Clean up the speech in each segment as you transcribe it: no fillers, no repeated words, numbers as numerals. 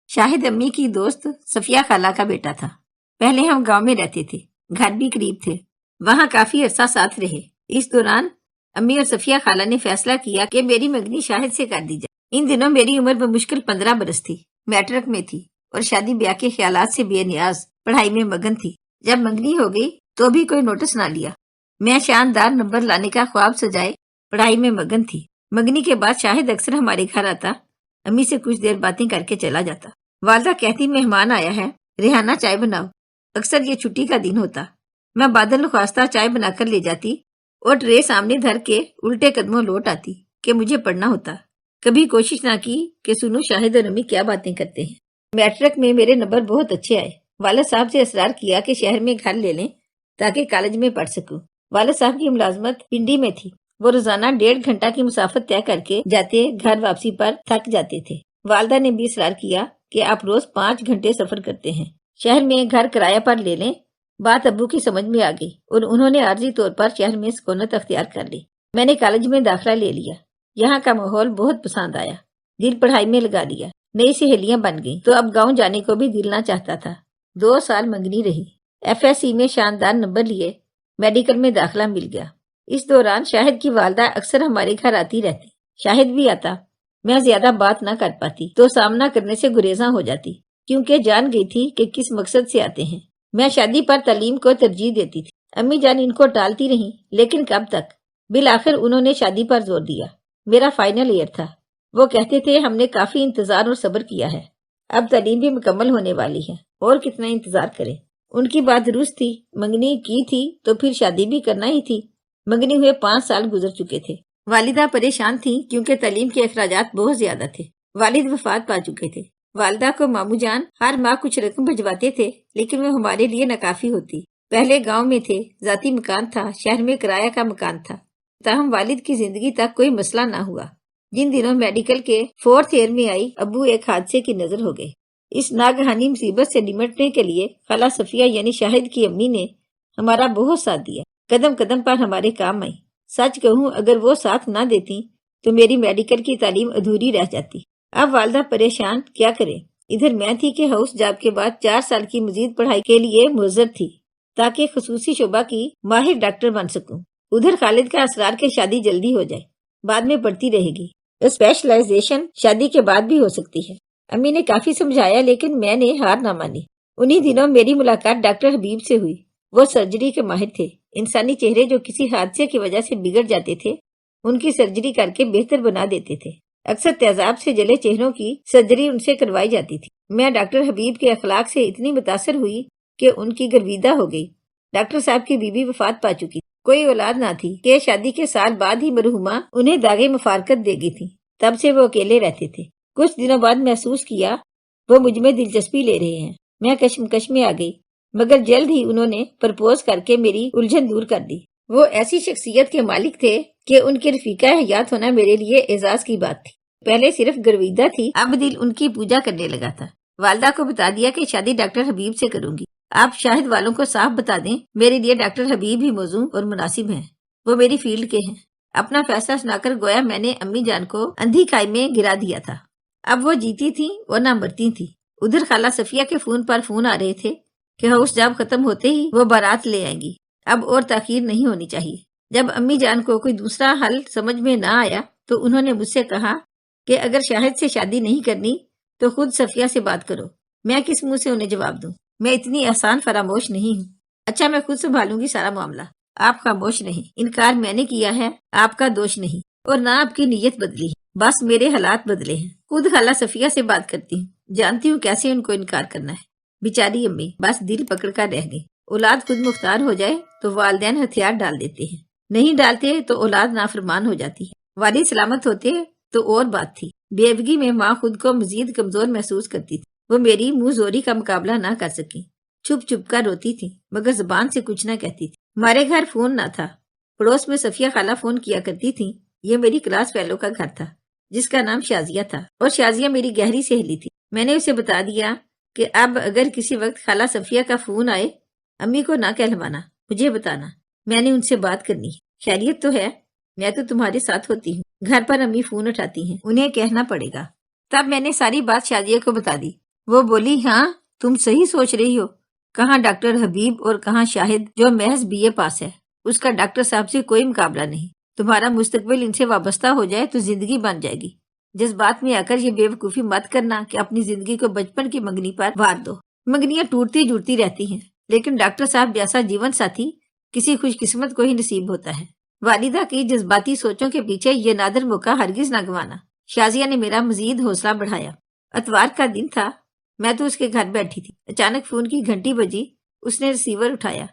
شاہد امی کی دوست صفیہ خالہ کا بیٹا تھا۔ پہلے ہم گاؤں میں رہتے تھے، گھر بھی قریب تھے، وہاں کافی عرصہ ساتھ رہے۔ اس دوران امی اور صفیہ خالہ نے فیصلہ کیا کہ میری منگنی شاہد سے کر دی جائے۔ ان دنوں میری عمر بمشکل 15 برس تھی، میٹرک میں تھی اور شادی بیاہ کے خیالات سے بے نیاز پڑھائی میں مگن تھی۔ جب منگنی ہو گئی تو بھی کوئی نوٹس نہ لیا۔ میں شاندار نمبر لانے کا خواب سجائے پڑھائی میں مگن تھی۔ منگنی کے بعد شاہد اکثر ہمارے گھر آتا، امی سے کچھ دیر باتیں کر کے چلا جاتا۔ والدہ کہتی مہمان آیا ہے، ریحانہ چائے بناؤ۔ اکثر یہ چھٹی کا دن ہوتا، میں بادل خواستہ چائے بنا کر لے جاتی اور ٹرے سامنے دھر کے الٹے قدموں لوٹ آتی کہ مجھے پڑھنا ہوتا۔ کبھی کوشش نہ کی کہ سنو شاہد اور امی کیا باتیں کرتے ہیں۔ میٹرک میں میرے نمبر بہت اچھے آئے۔ والد صاحب سے اصرار کیا کہ شہر میں گھر لے لیں تاکہ کالج میں پڑھ سکوں۔ والد صاحب کی ملازمت پنڈی میں تھی، وہ روزانہ 1.5 گھنٹہ کی مسافت طے کر کے جاتے، گھر واپسی پر تھک جاتے تھے۔ والدہ نے بھی اصرار کیا کہ آپ روز 5 گھنٹے سفر کرتے ہیں، شہر میں گھر کرایہ پر لے لیں۔ بات ابو کی سمجھ میں آ گئی اور انہوں نے عارضی طور پر شہر میں سکونت اختیار کر لی۔ میں نے کالج میں داخلہ لے لیا، یہاں کا ماحول بہت پسند آیا، دل پڑھائی میں لگا لیا، نئی سہیلیاں بن گئیں تو اب گاؤں جانے کو بھی دل نہ چاہتا تھا۔ 2 سال منگنی رہی، FSC میں شاندار نمبر لیے، میڈیکل میں داخلہ مل گیا۔ اس دوران شاہد کی والدہ اکثر ہمارے گھر آتی رہتی، شاہد بھی آتا۔ میں زیادہ بات نہ کر پاتی تو سامنا کرنے سے گریزاں ہو جاتی، کیونکہ جان گئی تھی کہ کس مقصد سے آتے ہیں۔ میں شادی پر تعلیم کو ترجیح دیتی تھی، امی جان ان کو ٹالتی رہیں، لیکن کب تک؟ بالآخر انہوں نے شادی پر زور دیا۔ میرا فائنل ایئر تھا، وہ کہتے تھے ہم نے کافی انتظار اور صبر کیا ہے، اب تعلیم بھی مکمل ہونے والی ہے، اور کتنا انتظار کریں۔ ان کی بات درست تھی، منگنی کی تھی تو پھر شادی بھی کرنا ہی تھی۔ منگنی ہوئے 5 سال گزر چکے تھے۔ والدہ پریشان تھیں کیونکہ تعلیم کے اخراجات بہت زیادہ تھے۔ والد وفات پا چکے تھے۔ والدہ کو ماموں جان ہر ماہ کچھ رقم بھجواتے تھے، لیکن وہ ہمارے لیے ناکافی ہوتی۔ پہلے گاؤں میں تھے، ذاتی مکان تھا، شہر میں کرایہ کا مکان تھا۔ تاہم والد کی زندگی تک کوئی مسئلہ نہ ہوا۔ جن دنوں میڈیکل کے 4th ایئر میں آئی، ابو ایک حادثے کی نظر ہو گئے۔ اس ناگہانی مصیبت سے نمٹنے کے لیے خالہ صفیہ یعنی شاہد کی امی نے ہمارا بہت ساتھ دیا، قدم قدم پر ہمارے کام آئی۔ سچ کہوں، اگر وہ ساتھ نہ دیتی تو میری میڈیکل کی تعلیم ادھوری رہ جاتی۔ اب والدہ پریشان، کیا کرے؟ ادھر میں تھی کہ ہاؤس جاب کے بعد 4 سال کی مزید پڑھائی کے لیے معذر تھی تاکہ خصوصی شعبہ کی ماہر ڈاکٹر بن سکوں۔ ادھر خالد کا اصرار کہ شادی جلدی ہو جائے، بعد میں پڑھتی رہے گی، اسپیشلائزیشن شادی کے بعد بھی ہو سکتی ہے۔ امی نے کافی سمجھایا لیکن میں نے ہار نہ مانی۔ انہی دنوں میری ملاقات ڈاکٹر حبیب سے ہوئی۔ وہ سرجری کے ماہر تھے، انسانی چہرے جو کسی حادثے کی وجہ سے بگڑ جاتے تھے ان کی سرجری کر کے بہتر بنا دیتے تھے۔ اکثر تیزاب سے جلے چہروں کی سرجری ان سے کروائی جاتی تھی۔ میں ڈاکٹر حبیب کے اخلاق سے اتنی متاثر ہوئی کہ ان کی گرویدہ ہو گئی۔ ڈاکٹر صاحب کی بیوی وفات پا چکی، کوئی اولاد نہ تھی کہ شادی کے سال بعد ہی مرحومہ انہیں داغ مفارقت دے گئی تھی۔ تب سے وہ اکیلے رہتے تھے۔ کچھ دنوں بعد محسوس کیا وہ مجھ میں دلچسپی لے رہے ہیں۔ میں کشمکش میں آ گئی، مگر جلد ہی انہوں نے پرپوز کر کے میری الجھن دور کر دی۔ وہ ایسی شخصیت کے مالک تھے کہ ان کے رفیقہ حیات ہونا میرے لیے اعزاز کی بات تھی۔ پہلے صرف گرویدہ تھی، اب دل ان کی پوجا کرنے لگا تھا۔ والدہ کو بتا دیا کہ شادی ڈاکٹر حبیب سے کروں گی۔ آپ شاہد والوں کو صاف بتا دیں میرے لیے ڈاکٹر حبیب ہی موزوں اور مناسب ہیں، وہ میری فیلڈ کے ہیں۔ اپنا فیصلہ سنا کر گویا میں نے امی جان کو اندھی کھائی میں گرا دیا تھا۔ اب وہ جیتی تھی اور نہ مرتی تھی۔ ادھر خالہ صفیہ کے فون پر فون آ رہے تھے کہ ہاؤس جاب ختم ہوتے ہی وہ بارات لے آئیں گی، اب اور تاخیر نہیں ہونی چاہیے۔ جب امی جان کو کوئی دوسرا حل سمجھ میں نہ آیا تو انہوں نے مجھ سے کہا کہ اگر شاہد سے شادی نہیں کرنی تو خود صفیہ سے بات کرو۔ میں کس منہ سے انہیں جواب دوں؟ میں اتنی آسان فراموش نہیں ہوں۔ اچھا، میں خود سنبھالوں گی سارا معاملہ۔ آپ خاموش نہیں، انکار میں نے کیا ہے، آپ کا دوش نہیں، اور نہ آپ کی نیت بدلی ہے، بس میرے حالات بدلے ہیں۔ خود خالہ صفیہ سے بات کرتی ہوں، جانتی ہوں کیسے ان کو انکار کرنا ہے۔ بیچاری امی بس دل پکڑ کر رہ گئی۔ اولاد خود مختار ہو جائے تو والدین ہتھیار ڈال دیتے ہیں، نہیں ڈالتے تو اولاد نافرمان ہو جاتی ہے۔ والد سلامت ہوتے تو اور بات تھی۔ بیوگی میں ماں خود کو مزید کمزور محسوس کرتی تھی۔ وہ میری منہ زوری کا مقابلہ نہ کر سکی، چھپ چھپ کر روتی تھی مگر زبان سے کچھ نہ کہتی تھی۔ ہمارے گھر فون نہ تھا، پڑوس میں صفیہ خالہ فون کیا کرتی تھی۔ یہ میری کلاس فیلو کا گھر تھا جس کا نام شازیہ تھا، اور شازیہ میری گہری سہیلی تھی۔ میں نے اسے بتا دیا کہ اب اگر کسی وقت خالہ صفیہ کا فون آئے، امی کو نہ کہلوانا، مجھے بتانا، میں نے ان سے بات کرنی ہے۔ خیریت تو ہے؟ میں تو تمہارے ساتھ ہوتی ہوں۔ گھر پر امی فون اٹھاتی ہیں، انہیں کہنا پڑے گا۔ تب میں نے ساری بات شازیہ کو بتا دی۔ وہ بولی ہاں تم صحیح سوچ رہی ہو، کہاں ڈاکٹر حبیب اور کہاں شاہد جو محض بی اے پاس ہے، اس کا ڈاکٹر صاحب سے کوئی مقابلہ نہیں، تمہارا مستقبل ان سے وابستہ ہو جائے تو زندگی بن جائے گی، جذبات میں آ کر یہ بے وقوفی مت کرنا کہ اپنی زندگی کو بچپن کی منگنی پر وار دو، منگنیاں ٹوٹتی جڑتی رہتی ہیں، لیکن ڈاکٹر صاحب جیسا جیون ساتھی کسی خوش قسمت کو ہی نصیب ہوتا ہے، والدہ کی جذباتی سوچوں کے پیچھے یہ نادر موقع ہرگز نہ گوانا۔ شازیہ نے میرا مزید حوصلہ بڑھایا۔ اتوار کا دن تھا، میں تو اس کے گھر بیٹھی تھی، اچانک فون کی گھنٹی بجی، اس نے ریسیور اٹھایا،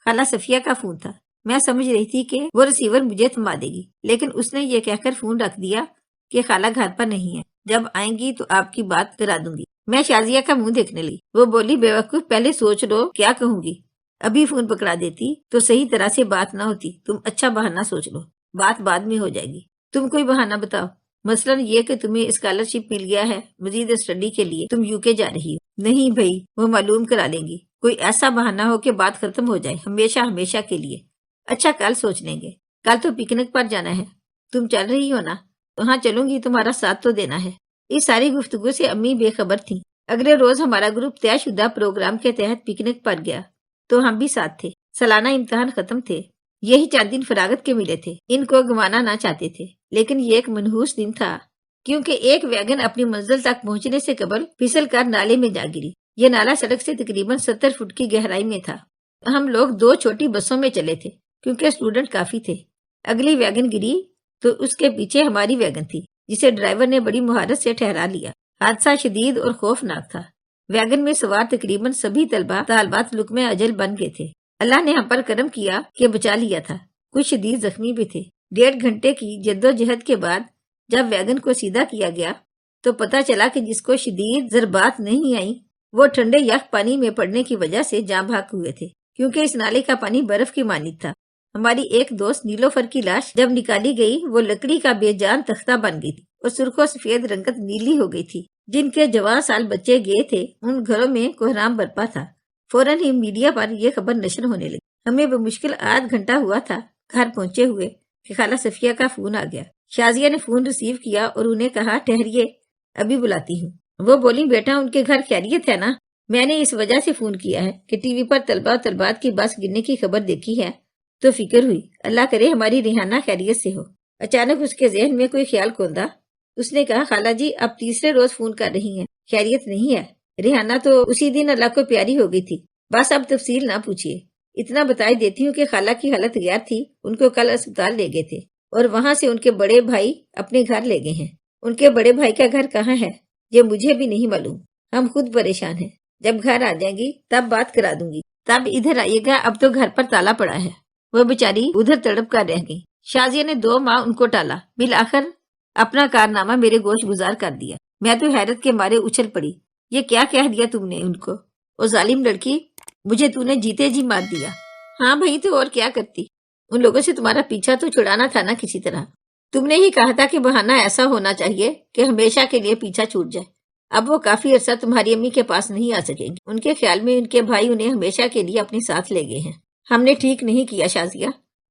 خالہ صفیہ کا فون تھا، میں سمجھ رہی تھی کہ وہ ریسیور مجھے تھما دے گی، لیکن اس نے یہ کہہ کر فون رکھ دیا کہ خالہ گھر پر نہیں ہے، جب آئیں گی تو آپ کی بات کرا دوں گی۔ میں شازیہ کا منہ دیکھنے لگی، وہ بولی بے وقوف پہلے سوچ لو کیا کہوں گی، ابھی فون پکڑا دیتی تو صحیح طرح سے بات نہ ہوتی، تم اچھا بہانہ سوچ لو، بات بعد میں ہو جائے گی، تم کوئی بہانہ بتاؤ، مثلاً یہ کہ تمہیں اسکالرشپ مل گیا ہے، مزید اسٹڈی کے لیے تم یو کے جا رہی ہو۔ نہیں بھائی، وہ معلوم کرا لیں گی، کوئی ایسا بہانہ ہو کہ بات ختم ہو جائے ہمیشہ ہمیشہ کے لیے۔ اچھا کل سوچ لیں گے، کل تو پکنک پر جانا ہے، تم چل رہی ہو نا؟ ہاں چلوں گی، تمہارا ساتھ تو دینا ہے۔ اس ساری گفتگو سے امی بے خبر تھیں۔ اگلے روز ہمارا گروپ طے شدہ پروگرام کے تحت پکنک پر گیا تو ہم بھی ساتھ تھے۔ سالانہ امتحان ختم تھے، یہی چند دن فراغت کے ملے تھے، ان کو گنوانا نہ چاہتے تھے، لیکن یہ ایک منحوس دن تھا کیونکہ ایک ویگن اپنی منزل تک پہنچنے سے قبل پھسل کر نالے میں جا گری۔ یہ نالا سڑک سے تقریباً 70 فٹ کی گہرائی میں تھا۔ ہم لوگ 2 چھوٹی بسوں میں چلے تھے کیونکہ اسٹوڈنٹ کافی تھے۔ اگلی ویگن گری تو اس کے پیچھے ہماری ویگن تھی جسے ڈرائیور نے بڑی مہارت سے ٹھہرا لیا۔ حادثہ شدید اور خوفناک تھا۔ ویگن میں سوار تقریباً سبھی طلبہ طالبات لقمہ اجل بن گئے تھے۔ اللہ نے ہم پر کرم کیا کہ بچا لیا تھا، کچھ شدید زخمی بھی تھے۔ 1.5 گھنٹے کی جدوجہد کے بعد جب ویگن کو سیدھا کیا گیا تو پتہ چلا کہ جس کو شدید ضربات نہیں آئیں وہ ٹھنڈے یخ پانی میں پڑنے کی وجہ سے جاں بحق ہوئے تھے، کیونکہ اس نالے کا پانی برف کی مانند تھا۔ ہماری ایک دوست نیلوفر کی لاش جب نکالی گئی وہ لکڑی کا بے جان تختہ بن گئی تھی اور سرخ و سفید رنگت نیلی ہو گئی تھی۔ جن کے جوان سال بچے گئے تھے ان گھروں میں کوہرام برپا تھا۔ فوراً ہی میڈیا پر یہ خبر نشر ہونے لگی۔ ہمیں بمشکل آدھ گھنٹہ ہوا تھا گھر پہنچے ہوئے کہ خالہ صفیہ کا فون آ گیا۔ شازیہ نے فون ریسیو کیا اور انہیں کہا ٹھہریے ابھی بلاتی ہوں۔ وہ بولی بیٹا ان کے گھر خیریت ہے نا؟ میں نے اس وجہ سے فون کیا ہے کہ ٹی وی پر طلبہ و طلبات کی بس گرنے کی خبر دیکھی ہے تو فکر ہوئی، اللہ کرے ہماری ریحانہ خیریت سے ہو۔ اچانک اس کے ذہن میں کوئی خیال کوندا۔ اس نے کہا خالہ جی اب تیسرے روز فون کر رہی ہیں، خیریت نہیں ہے؟ ریحانہ تو اسی دن اللہ کو پیاری ہو گئی تھی، بس اب تفصیل نہ پوچھیے، اتنا بتائی دیتی ہوں کہ خالہ کی حالت غیر تھی، ان کو کل اسپتال لے گئے تھے اور وہاں سے ان کے بڑے بھائی اپنے گھر لے گئے ہیں۔ ان کے بڑے بھائی کا گھر کہاں ہے یہ مجھے بھی نہیں معلوم، ہم خود پریشان ہیں، جب گھر آ جائیں گی تب بات کرا دوں گی، تب ادھر آئیے گا، اب تو گھر پر تالا پڑا ہے۔ وہ بیچاری ادھر تڑپ کر رہ گئی۔ شازیہ نے 2 ماہ ان کو ٹالا، بالآخر اپنا کارنامہ میرے گوش گزار کر دیا۔ میں تو حیرت کے مارے اچھل پڑی، یہ کیا کہہ دیا تم نے ان کو؟ او ظالم لڑکی، مجھے تو نے جیتے جی مار دیا۔ ہاں بھائی تو اور کیا کرتی، ان لوگوں سے تمہارا پیچھا تو چھڑانا تھا نا کسی طرح۔ تم نے ہی کہا تھا کہ بہانہ ایسا ہونا چاہیے کہ ہمیشہ کے لیے پیچھا چھوٹ جائے۔ اب وہ کافی عرصہ تمہاری امی کے پاس نہیں آ سکیں گی، ان کے خیال میں ان کے بھائی انہیں ہمیشہ کے لیے اپنے ساتھ لے گئے ہیں۔ ہم نے ٹھیک نہیں کیا شازیہ،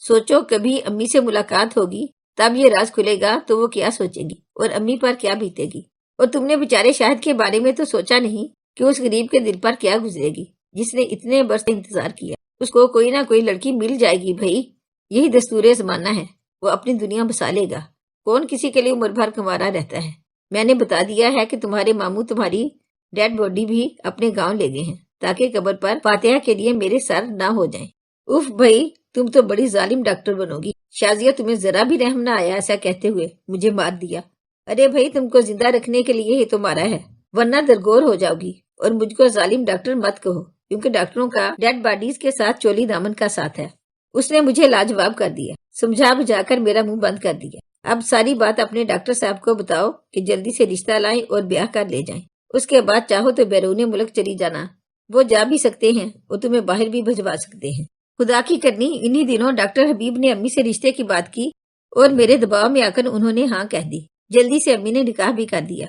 سوچو کبھی امی سے ملاقات ہوگی تب یہ راز کھلے گا تو وہ کیا سوچیں گی اور امی پر کیا بیتے گی۔ اور تم نے بیچارے شاہد کے بارے میں تو سوچا نہیں کہ اس غریب کے دل پر کیا گزرے گی جس نے اتنے برس انتظار کیا۔ اس کو کوئی نہ کوئی لڑکی مل جائے گی بھائی، یہی دستور زمانہ ہے، وہ اپنی دنیا بسا لے گا، کون کسی کے لیے عمر بھر کنوارا رہتا ہے۔ میں نے بتا دیا ہے کہ تمہارے ماموں تمہاری ڈیڈ باڈی بھی اپنے گاؤں لے گئے ہیں تاکہ قبر پر فاتحہ کے لیے میرے سر نہ ہو جائیں۔ اف بھائی تم تو بڑی ظالم ڈاکٹر بنو گی۔ شازیہ تمہیں ذرا بھی رحم نہ آیا ایسا کہتے ہوئے مجھے مار دیا۔ ارے بھائی تم کو زندہ رکھنے کے لیے ہی تو مارا ہے، ورنہ درگور ہو جاؤ گی۔ اور مجھ کو ظالم ڈاکٹر مت کہو کیونکہ ڈاکٹروں کا ڈیڈ باڈیز کے ساتھ چولی دامن کا ساتھ ہے۔ اس نے مجھے لاجواب کر دیا، سمجھا بجھا کر میرا منہ بند کر دیا۔ اب ساری بات اپنے ڈاکٹر صاحب کو بتاؤ کہ جلدی سے رشتہ لائیں اور بیاہ کر لے جائیں، اس کے بعد چاہو تو بیرون ملک چلی جانا، وہ جا بھی سکتے ہیں اور تمہیں باہر بھی بھجوا سکتے ہیں۔ خدا کی کرنی انہی دنوں ڈاکٹر حبیب نے امی سے رشتے کی بات کی اور میرے دباؤ میں آ کر انہوں نے ہاں کہہ دی۔ جلدی سے امی نے نکاح بھی کر دیا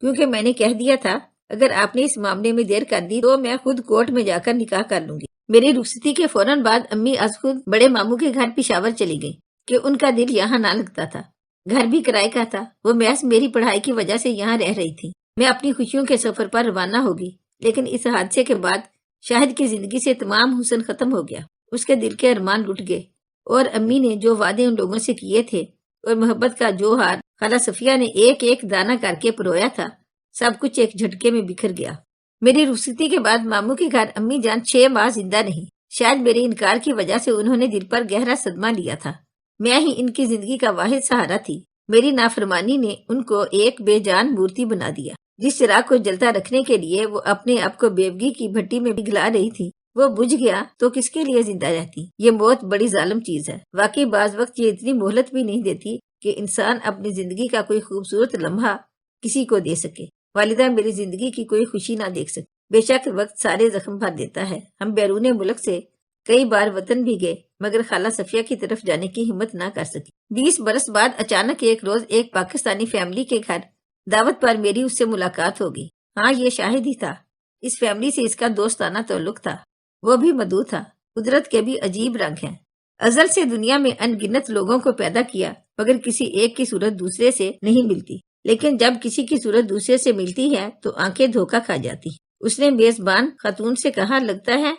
کیونکہ میں نے کہہ دیا تھا اگر آپ نے اس معاملے میں دیر کر دی تو میں خود کورٹ میں جا کر نکاح کر لوں گی۔ میری رخصتی کے فوراً بعد امی از خود بڑے ماموں کے گھر پشاور چلی گئی کہ ان کا دل یہاں نہ لگتا تھا، گھر بھی کرائے کا تھا، وہ محض میری پڑھائی کی وجہ سے یہاں رہ رہی تھی۔ میں اپنی خوشیوں کے سفر پر روانہ ہوگی، لیکن اس حادثے کے بعد شاہد کی زندگی سے تمام حسن ختم ہو گیا۔ اس کے دل کے ارمان ٹوٹ گئے اور امی نے جو وعدے ان لوگوں سے کیے تھے اور محبت کا جو ہار خالہ صفیہ نے ایک ایک دانہ کر کے پرویا تھا، سب کچھ ایک جھٹکے میں بکھر گیا۔ میری رخصتی کے بعد ماموں کے گھر امی جان 6 ماہ زندہ نہیں۔ شاید میرے انکار کی وجہ سے انہوں نے دل پر گہرا صدمہ لیا تھا۔ میں ہی ان کی زندگی کا واحد سہارا تھی۔ میری نافرمانی نے ان کو ایک بے جان مورتی بنا دیا۔ جس چراغ کو جلتا رکھنے کے لیے وہ اپنے آپ کو بیوگی کی بھٹی میں پگھلا رہی تھی، وہ بجھ گیا تو کس کے لیے زندہ رہتی؟ یہ موت بڑی ظالم چیز ہے۔ واقعی بعض وقت یہ اتنی مہلت بھی نہیں دیتی کہ انسان اپنی زندگی کا کوئی خوبصورت لمحہ کسی کو دے سکے۔ والدہ میری زندگی کی کوئی خوشی نہ دیکھ سکے۔ بے شک وقت سارے زخم بھر دیتا ہے۔ ہم بیرون ملک سے کئی بار وطن بھی گئے، مگر خالہ صفیہ کی طرف جانے کی ہمت نہ کر سکی۔ 20 برس بعد اچانک ایک روز ایک پاکستانی فیملی کے گھر دعوت پر میری اس سے ملاقات ہوگی۔ ہاں، یہ شاہد ہی تھا۔ اس فیملی سے اس کا دوستانہ تعلق تھا۔ وہ بھی مدعو تھا۔ قدرت کے بھی عجیب رنگ ہیں۔ ازل سے دنیا میں ان گنت لوگوں کو پیدا کیا، مگر کسی ایک کی صورت دوسرے سے نہیں ملتی۔ لیکن جب کسی کی صورت دوسرے سے ملتی ہے تو آنکھیں دھوکہ کھا جاتی۔ اس نے میزبان خاتون سے کہا، لگتا ہے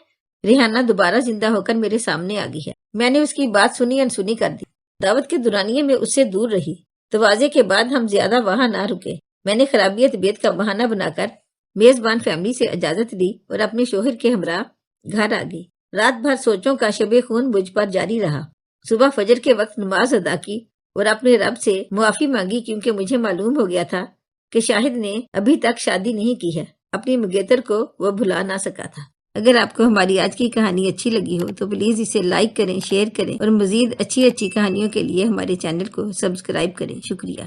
ریحانہ دوبارہ زندہ ہو کر میرے سامنے آ گئی ہے۔ میں نے اس کی بات سنی انسنی کر دی۔ دعوت کے دورانیے میں اس سے دور رہی۔ تواضع کے بعد ہم زیادہ وہاں نہ رکے۔ میں نے خرابی طبیعت کا بہانہ بنا کر میزبان فیملی سے اجازت لی اور اپنے شوہر کے ہمراہ گھر آ گئی۔ رات بھر سوچوں کا شب خون مجھ پر جاری رہا۔ صبح فجر کے وقت نماز ادا کی اور اپنے رب سے معافی مانگی، کیونکہ مجھے معلوم ہو گیا تھا کہ شاہد نے ابھی تک شادی نہیں کی ہے۔ اپنی مگیتر کو وہ بھلا نہ سکا تھا۔ اگر آپ کو ہماری آج کی کہانی اچھی لگی ہو تو پلیز اسے لائک کریں، شیئر کریں اور مزید اچھی کہانیوں کے لیے ہمارے چینل کو سبسکرائب کریں۔ شکریہ۔